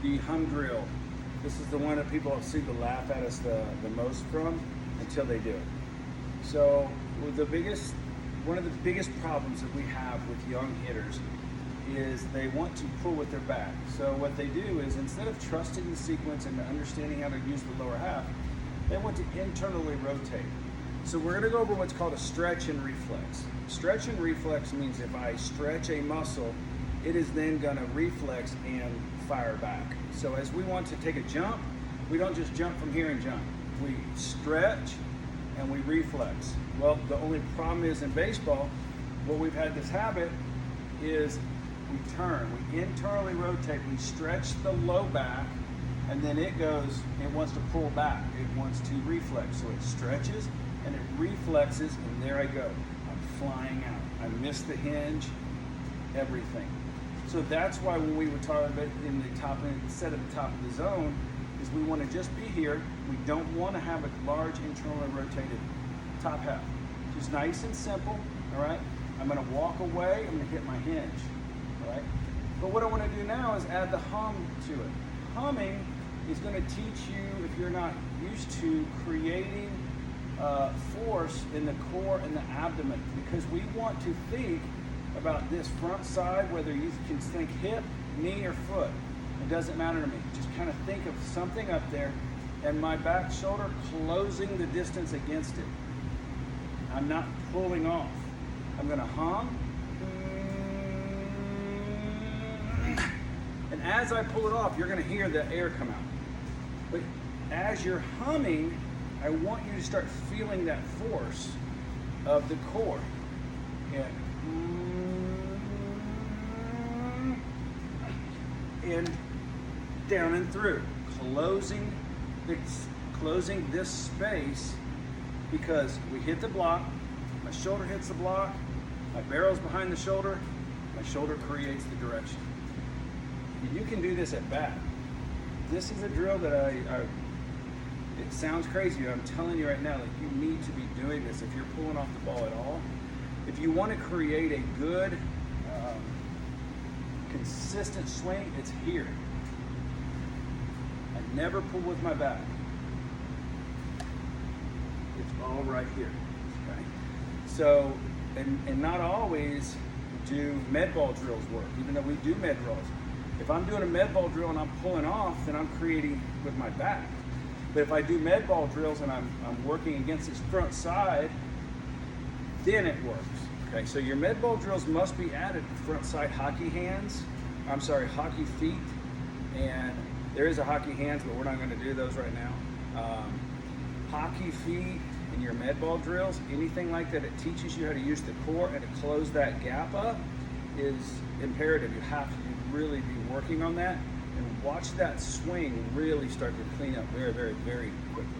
the Drill. This is the one that people seem to laugh at us the most from until they do it. So one of the biggest problems that we have with young hitters is they want to pull with their back. So what they do is, instead of trusting the sequence and understanding how to use the lower half, they want to internally rotate. So we're going to go over what's called a stretch and reflex. Stretch and reflex means if I stretch a muscle, it is then going to reflex and fire back. So as we want to take a jump, we don't just jump from here and jump. We stretch and we reflex. Well, the only problem is in baseball, what we've had this habit is we turn, we internally rotate, we stretch the low back, and then it wants to pull back. It wants to reflex. So it stretches and it reflexes, and there I go. I'm flying out. I miss the hinge, everything. So that's why when we were talking about in the top end, set at the top of the zone, is we want to just be here. We don't want to have a large internally rotated top half. Just nice and simple, all right? I'm going to walk away, I'm going to hit my hinge, all right? But what I want to do now is add the hum to it. Humming is going to teach you, if you're not used to, creating force in the core and the abdomen, because we want to think about this front side, whether you can think hip, knee, or foot. It doesn't matter to me. Just kind of think of something up there, and my back shoulder closing the distance against it. I'm not pulling off. I'm going to hum. And as I pull it off, you're going to hear the air come out. But as you're humming, I want you to start feeling that force of the core. And down and through, closing this space, because we hit the block, my shoulder hits the block, my barrel's behind the shoulder creates the direction. You can do this at bat. This is a drill that it sounds crazy, I'm telling you right now, like, you need to be doing this if you're pulling off the ball at all. If you want to create a good, consistent swing, it's here. I never pull with my back. It's all right here, okay? So, and not always do med ball drills work, even though we do med drills. If I'm doing a med ball drill and I'm pulling off, then I'm creating with my back. But if I do med ball drills and I'm working against this front side, then it works. Okay, so your med ball drills must be added to front side hockey feet, and there is a hockey hands, but we're not going to do those right now. Hockey feet and your med ball drills, anything like that, it teaches you how to use the core and to close that gap up is imperative. You have to really be working on that and watch that swing really start to clean up very, very, very quickly.